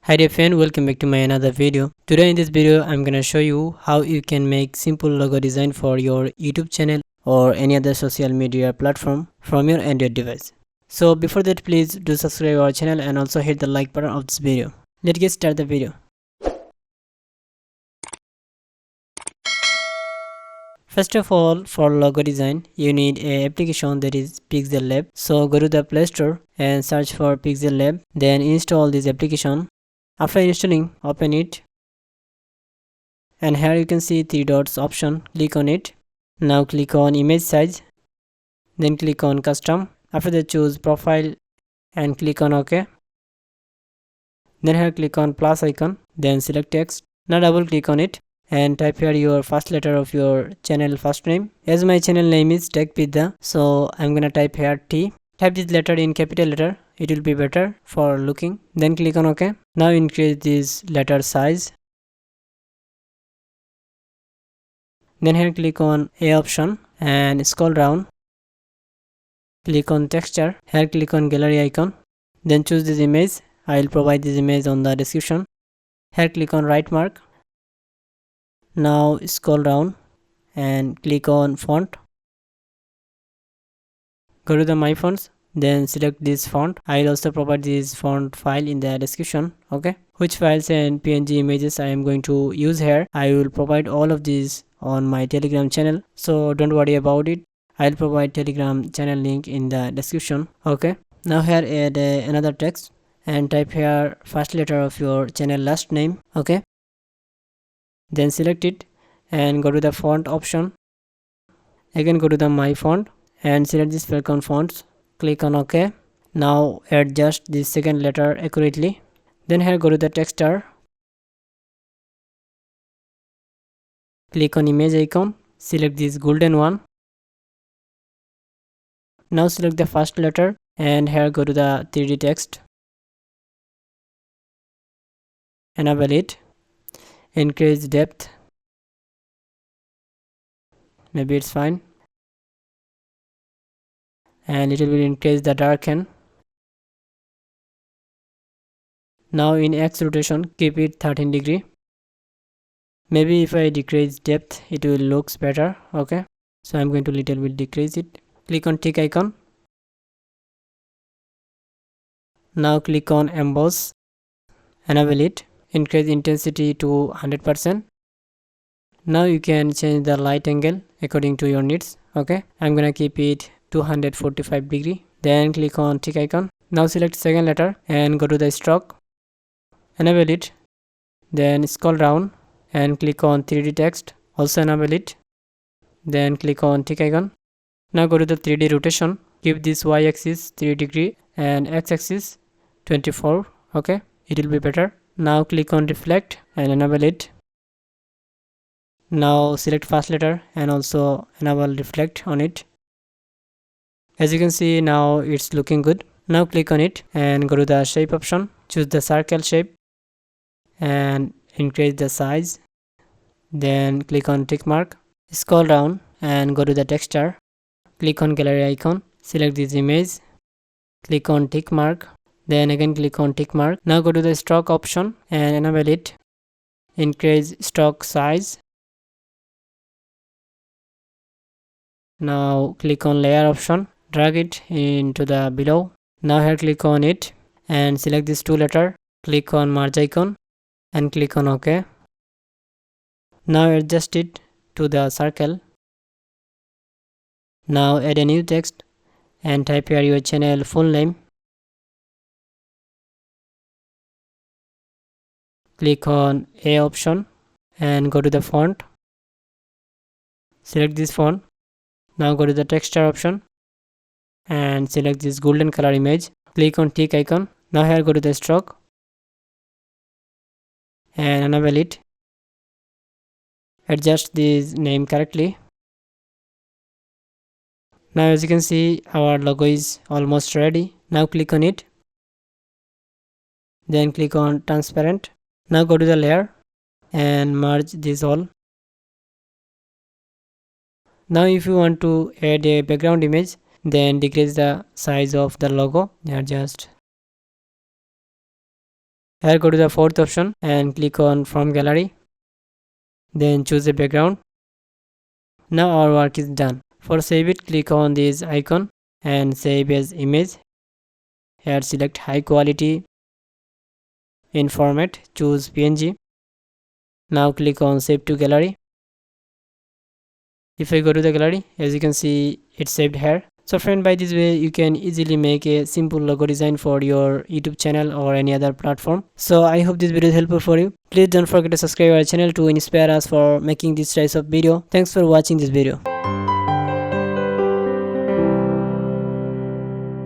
Hi dear friend, welcome back to my another video. Today in this video I'm gonna show you how you can make simple logo design for your YouTube channel or any other social media platform from your Android device. So before that, please do subscribe our channel and also hit the like button of this video. Let's get start the video. First of all, for logo design you need a application that is PixelLab. So go to the Play Store and search for PixelLab, then install this application. After installing, open it, and here you can see three dots option. Click on it. Now click on image size, then click on custom. After that, choose profile and click on OK. Then here click on plus icon, then select text. Now double click on it and type here your first letter of your channel first name. As my channel name is Bidda, so I'm gonna type here T. Type this letter in capital letter, it will be better for looking. Then click on OK. Now increase this letter size. Then here click on A option and scroll down. Click on texture. Here click on gallery icon. Then choose this image. I will provide this image on the description. Here click on right mark. Now scroll down and click on font. Go to the my fonts, then select this font. I will also provide this font file in the description. Okay, which files and png images I am going to use here, I will provide all of these on my Telegram channel, so don't worry about it. I'll provide Telegram channel link in the description. Okay, now here add another text and type here first letter of your channel last name. Okay, then select it and go to the font option. Again go to the my font and select this Falcon fonts. Click on OK. Now adjust this second letter accurately. Then here go to the texture. Click on image icon. Select this golden one. Now select the first letter and here go to the 3D text. Enable it. Increase depth. Maybe it's fine. And it will increase the darken. Now in X rotation keep it 13 degree. Maybe if I decrease depth it will looks better. Okay, so I'm going to little bit decrease it. Click on tick icon. Now click on emboss. Enable it. Increase intensity to 100%. Now you can change the light angle according to your needs. Okay, I'm gonna keep it 245 degree. Then click on tick icon. Now select second letter and go to the stroke. Enable it. Then scroll down and click on 3D text. Also enable it. Then click on tick icon. Now go to the 3D rotation. Keep this y axis 3 degree and x axis 24. Okay, it will be better. Now click on reflect and enable it. Now select first letter and also enable reflect on it. As you can see, now it's looking good. Now click on it and go to the shape option. Choose the circle shape and increase the size. Then click on tick mark. Scroll down and go to the texture. Click on gallery icon. Select this image. Click on tick mark. Then again click on tick mark. Now go to the stroke option and enable it. Increase stroke size. Now click on layer option. Drag it into the below. Now here click on it and select this two letter. Click on merge icon and click on OK. Now adjust it to the circle. Now add a new text and type here your channel full name. Click on A option and go to the font. Select this font. Now go to the texture option and select this golden color image. Click on tick icon. Now here go to the stroke and enable it. Adjust this name correctly. Now as you can see, our logo is almost ready. Now click on it. Then click on transparent. Now go to the layer and merge this all. Now if you want to add a background image, then decrease the size of the logo. Adjust Here go to the fourth option and click on from gallery. Then choose a background. Now our work is done. For save it, click on this icon and save as image. Here select high quality. In format, choose PNG. Now click on save to gallery. If I go to the gallery, as you can see, it's saved here. So friend, by this way you can easily make a simple logo design for your YouTube channel or any other platform. So I hope this video is helpful for you. Please don't forget to subscribe our channel to inspire us for making these types of video. Thanks for watching this video.